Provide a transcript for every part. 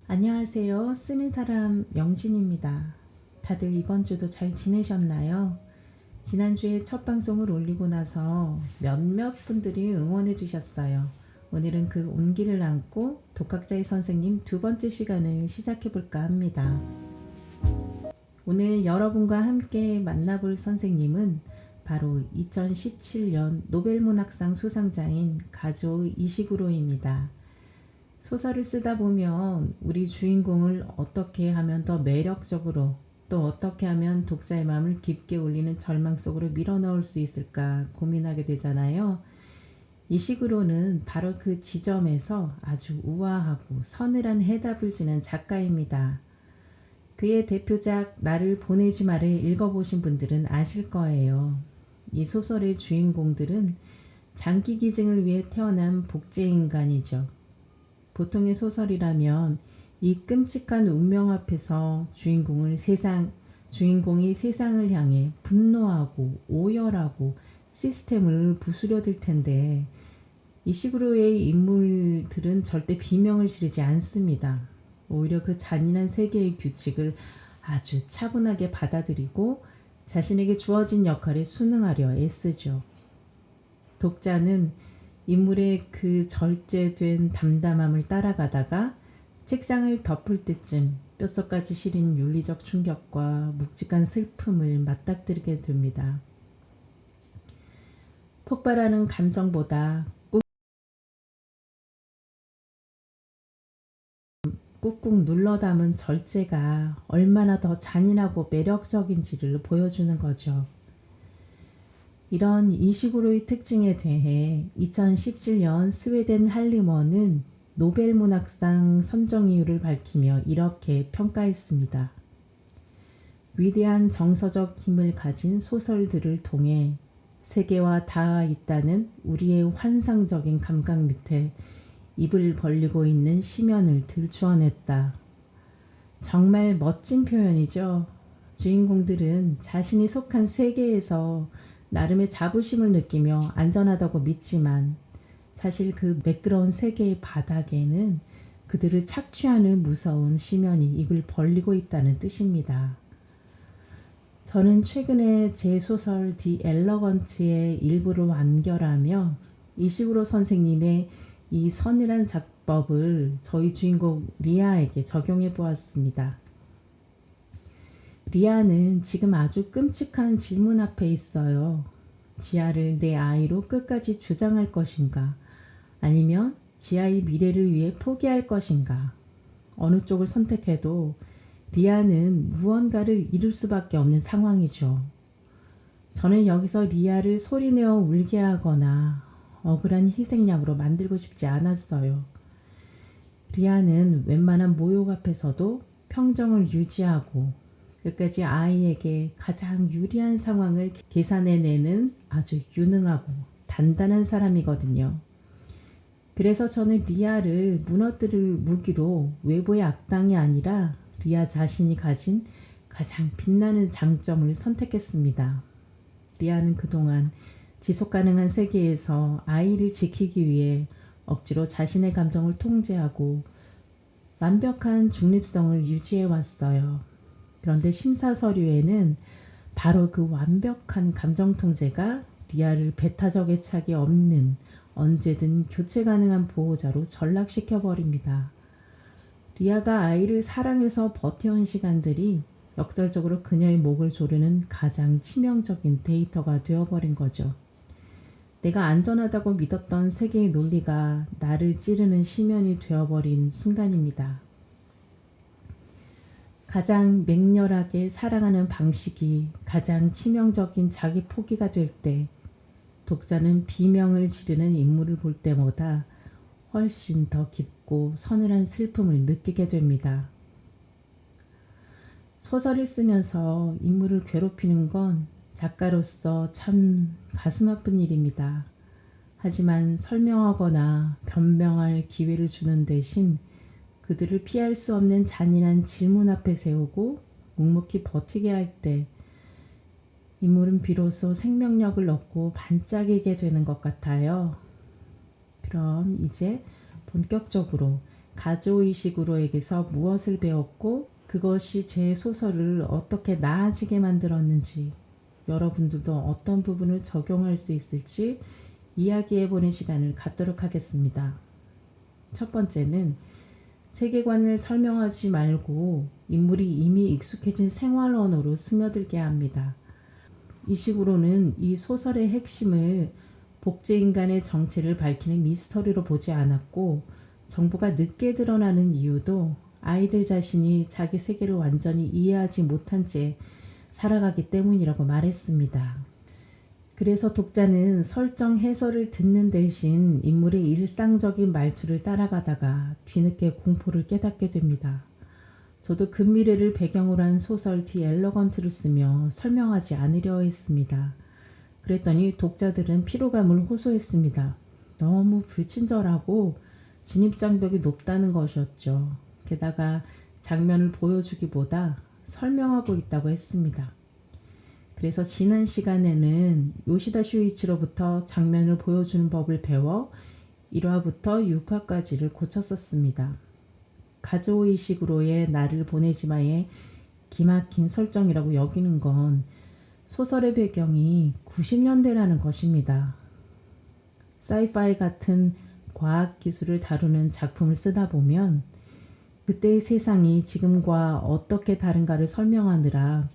안녕하세요. 쓰는 사람 영진입니다. 다들 이번 주도 잘 지내셨나요? 지난주에 첫 방송을 올리고 나서 몇몇 분들이 응원해 주셨어요. 오늘은 그 온기를 안고 독학자의 선생님 두 번째 시간을 시작해 볼까 합니다. 오늘 여러분과 함께 만나볼 선생님은 바로 2017년 노벨문학상 수상자인 가조 이시구로입니다. 소설을 쓰다 보면 우리 주인공을 어떻게 하면 더 매력적으로, 또 어떻게 하면 독자의 마음을 깊게 울리는 절망 속으로 밀어넣을 수 있을까 고민하게 되잖아요. 이시구로는 바로 그 지점에서 아주 우아하고 서늘한 해답을 주는 작가입니다. 그의 대표작 나를 보내지 마를 읽어보신 분들은 아실 거예요. 이 소설의 주인공들은 장기 기증을 위해 태어난 복제인간이죠. 보통의 소설이라면 이 끔찍한 운명 앞에서 주인공이 세상을 향해 분노하고 오열하고 시스템을 부수려들 텐데, 이시구로의 인물들은 절대 비명을 지르지 않습니다. 오히려 그 잔인한 세계의 규칙을 아주 차분하게 받아들이고 자신에게 주어진 역할에 순응하려 애쓰죠. 독자는 인물의 그 절제된 담담함을 따라가다가 책장을 덮을 때쯤 뼛속까지 시린 윤리적 충격과 묵직한 슬픔을 맞닥뜨리게 됩니다. 폭발하는 감정보다 꾹꾹 눌러 담은 절제가 얼마나 더 잔인하고 매력적인지를 보여주는 거죠. 이런 이시구로의 특징에 대해 2017년 스웨덴 할리먼은 노벨문학상 선정 이유를 밝히며 이렇게 평가했습니다. 위대한 정서적 힘을 가진 소설들을 통해 세계와 닿아 있다는 우리의 환상적인 감각 밑에 입을 벌리고 있는 심연을 들추어냈다. 정말 멋진 표현이죠. 주인공들은 자신이 속한 세계에서 나름의 자부심을 느끼며 안전하다고 믿지만, 사실 그 매끄러운 세계의 바닥에는 그들을 착취하는 무서운 심연이 입을 벌리고 있다는 뜻입니다. 저는 최근에 제 소설 디 엘러건트의 일부를 완결하며 이시구로 선생님의 이 서늘한 작법을 저희 주인공 리아에게 적용해 보았습니다. 리아는 지금 아주 끔찍한 질문 앞에 있어요. 지아를 내 아이로 끝까지 주장할 것인가? 아니면 지아의 미래를 위해 포기할 것인가? 어느 쪽을 선택해도 리아는 무언가를 이룰 수밖에 없는 상황이죠. 저는 여기서 리아를 소리내어 울게 하거나 억울한 희생양으로 만들고 싶지 않았어요. 리아는 웬만한 모욕 앞에서도 평정을 유지하고 끝까지 아이에게 가장 유리한 상황을 계산해내는 아주 유능하고 단단한 사람이거든요. 그래서 저는 리아를 무너뜨릴 무기로 외부의 악당이 아니라 리아 자신이 가진 가장 빛나는 장점을 선택했습니다. 리아는 그동안 지속가능한 세계에서 아이를 지키기 위해 억지로 자신의 감정을 통제하고 완벽한 중립성을 유지해 왔어요. 그런데 심사 서류에는 바로 그 완벽한 감정 통제가 리아를 배타적의 착이 없는 언제든 교체 가능한 보호자로 전락시켜 버립니다. 리아가 아이를 사랑해서 버텨온 시간들이 역설적으로 그녀의 목을 조르는 가장 치명적인 데이터가 되어버린 거죠. 내가 안전하다고 믿었던 세계의 논리가 나를 찌르는 심연이 되어버린 순간입니다. 가장 맹렬하게 사랑하는 방식이 가장 치명적인 자기 포기가 될 때, 독자는 비명을 지르는 인물을 볼 때보다 훨씬 더 깊고 서늘한 슬픔을 느끼게 됩니다. 소설을 쓰면서 인물을 괴롭히는 건 작가로서 참 가슴 아픈 일입니다. 하지만 설명하거나 변명할 기회를 주는 대신 그들을 피할 수 없는 잔인한 질문 앞에 세우고 묵묵히 버티게 할 때 인물은 비로소 생명력을 얻고 반짝이게 되는 것 같아요. 그럼 이제 본격적으로 가조 이시구로에게서 무엇을 배웠고 그것이 제 소설을 어떻게 나아지게 만들었는지, 여러분들도 어떤 부분을 적용할 수 있을지 이야기해보는 시간을 갖도록 하겠습니다. 첫 번째는 세계관을 설명하지 말고 인물이 이미 익숙해진 생활 언어로 스며들게 합니다. 이시구로는 이 소설의 핵심을 복제인간의 정체를 밝히는 미스터리로 보지 않았고, 정보가 늦게 드러나는 이유도 아이들 자신이 자기 세계를 완전히 이해하지 못한 채 살아가기 때문이라고 말했습니다. 그래서 독자는 설정 해설을 듣는 대신 인물의 일상적인 말투를 따라가다가 뒤늦게 공포를 깨닫게 됩니다. 저도 근미래를 배경으로 한 소설 디 엘러건트를 쓰며 설명하지 않으려 했습니다. 그랬더니 독자들은 피로감을 호소했습니다. 너무 불친절하고 진입장벽이 높다는 것이었죠. 게다가 장면을 보여주기보다 설명하고 있다고 했습니다. 그래서 지난 시간에는 요시다 슈이치로부터 장면을 보여주는 법을 배워 1화부터 6화까지를 고쳤었습니다. 가조 이시구로의 나를 보내지마의 기막힌 설정이라고 여기는 건 소설의 배경이 90년대라는 것입니다. 사이파이 같은 과학 기술을 다루는 작품을 쓰다 보면 그때의 세상이 지금과 어떻게 다른가를 설명하느라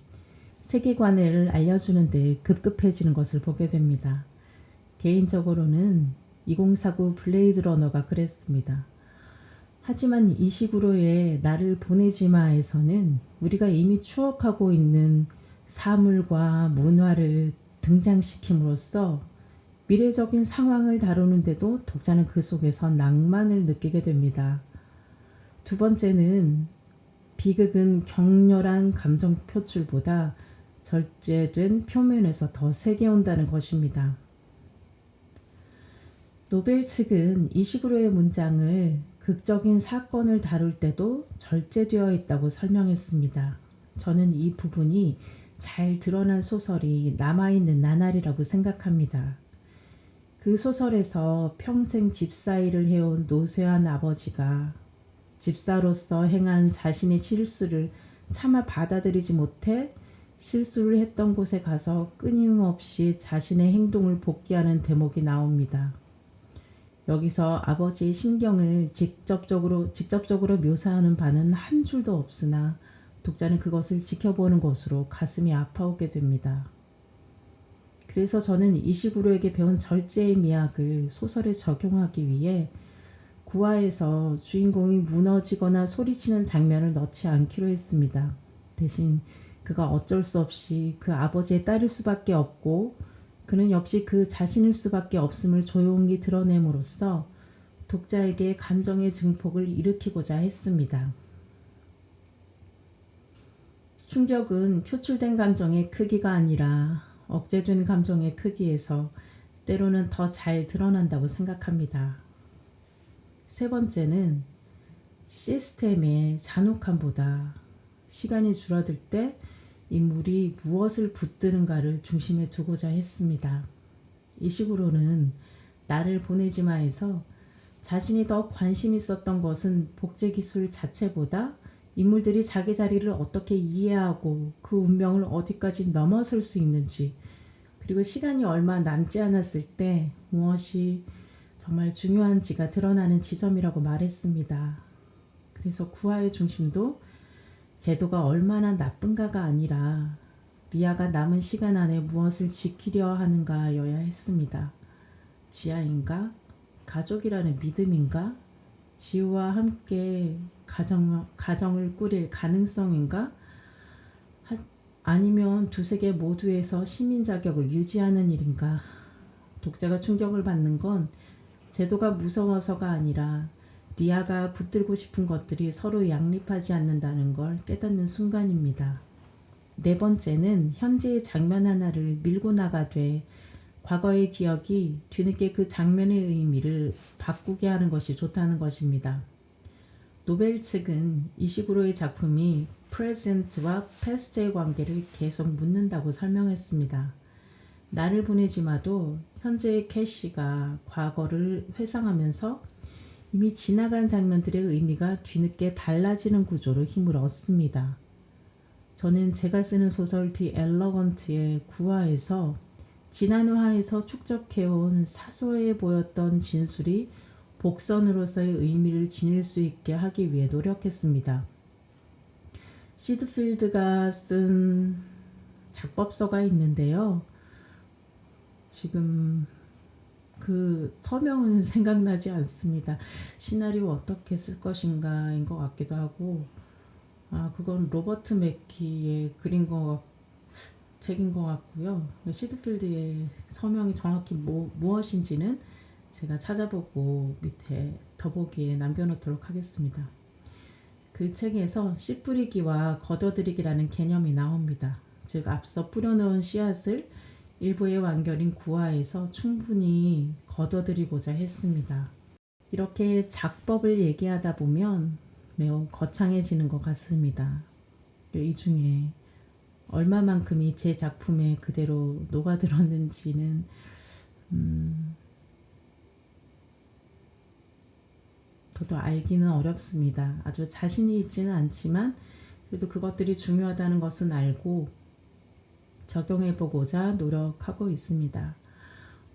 세계관을 알려주는 데 급급해지는 것을 보게 됩니다. 개인적으로는 2049 블레이드 러너가 그랬습니다. 하지만 이시구로의 나를 보내지마에서는 우리가 이미 추억하고 있는 사물과 문화를 등장시킴으로써 미래적인 상황을 다루는데도 독자는 그 속에서 낭만을 느끼게 됩니다. 두 번째는 비극은 격렬한 감정 표출보다 절제된 표면에서 더 세게 온다는 것입니다. 노벨 측은 이시구로의 문장을 극적인 사건을 다룰 때도 절제되어 있다고 설명했습니다. 저는 이 부분이 잘 드러난 소설이 남아있는 나날이라고 생각합니다. 그 소설에서 평생 집사일을 해온 노쇠한 아버지가 집사로서 행한 자신의 실수를 차마 받아들이지 못해 실수를 했던 곳에 가서 끊임없이 자신의 행동을 복귀하는 대목이 나옵니다. 여기서 아버지의 심경을 직접적으로 묘사하는 바는 한 줄도 없으나 독자는 그것을 지켜보는 것으로 가슴이 아파오게 됩니다. 그래서 저는 이시구로에게 배운 절제의 미학을 소설에 적용하기 위해 9화에서 주인공이 무너지거나 소리치는 장면을 넣지 않기로 했습니다. 대신 그가 어쩔 수 없이 그 아버지에 따를 수밖에 없고 그는 역시 그 자신일 수밖에 없음을 조용히 드러냄으로써 독자에게 감정의 증폭을 일으키고자 했습니다. 충격은 표출된 감정의 크기가 아니라 억제된 감정의 크기에서 때로는 더 잘 드러난다고 생각합니다. 세 번째는 시스템의 잔혹함보다 시간이 줄어들 때 인물이 무엇을 붙드는가를 중심에 두고자 했습니다. 이시구로는 나를 보내지마에서 자신이 더 관심 있었던 것은 복제 기술 자체보다 인물들이 자기 자리를 어떻게 이해하고 그 운명을 어디까지 넘어설 수 있는지, 그리고 시간이 얼마 남지 않았을 때 무엇이 정말 중요한지가 드러나는 지점이라고 말했습니다. 그래서 9화의 중심도 제도가 얼마나 나쁜가가 아니라 리아가 남은 시간 안에 무엇을 지키려 하는가여야 했습니다. 지하인가? 가족이라는 믿음인가? 지우와 함께 가정을 꾸릴 가능성인가? 아니면 두 세계 모두에서 시민 자격을 유지하는 일인가? 독자가 충격을 받는 건 제도가 무서워서가 아니라 리아가 붙들고 싶은 것들이 서로 양립하지 않는다는 걸 깨닫는 순간입니다. 네 번째는 현재의 장면 하나를 밀고 나가되 과거의 기억이 뒤늦게 그 장면의 의미를 바꾸게 하는 것이 좋다는 것입니다. 노벨 측은 이시구로의 작품이 프레젠트와 패스트의 관계를 계속 묻는다고 설명했습니다. 나를 보내지마도 현재의 캐시가 과거를 회상하면서 이미 지나간 장면들의 의미가 뒤늦게 달라지는 구조로 힘을 얻습니다. 저는 제가 쓰는 소설 디 엘러건트의 9화에서 지난 화에서 축적해온 사소해 보였던 진술이 복선으로서의 의미를 지닐 수 있게 하기 위해 노력했습니다. 시드필드가 쓴 작법서가 있는데요. 지금 그 서명은 생각나지 않습니다. 시나리오 어떻게 쓸 것인가인 것 같기도 하고, 그건 로버트 맥키의 책인 것 같고요. 시드필드의 서명이 정확히 무엇인지는 제가 찾아보고 밑에 더보기에 남겨놓도록 하겠습니다. 그 책에서 씨 뿌리기와 걷어들이기라는 개념이 나옵니다. 즉 앞서 뿌려놓은 씨앗을 일부의 완결인 9화에서 충분히 걷어들이고자 했습니다. 이렇게 작법을 얘기하다 보면 매우 거창해지는 것 같습니다. 이 중에 얼마만큼이 제 작품에 그대로 녹아들었는지는 저도 알기는 어렵습니다. 아주 자신이 있지는 않지만 그래도 그것들이 중요하다는 것은 알고 적용해보고자 노력하고 있습니다.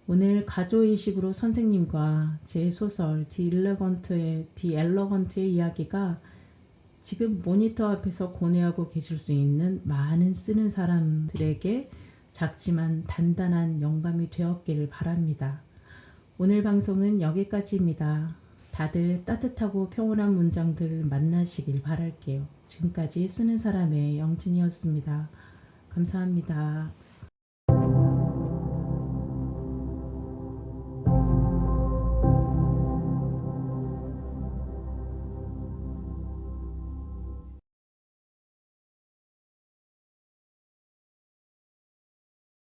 오늘 가조의식으로 선생님과 제 소설 디 엘러건트의 이야기가 지금 모니터 앞에서 고뇌하고 계실 수 있는 많은 쓰는 사람들에게 작지만 단단한 영감이 되었기를 바랍니다. 오늘 방송은 여기까지입니다. 다들 따뜻하고 평온한 문장들 만나시길 바랄게요. 지금까지 쓰는 사람의 영진이었습니다. 감사합니다.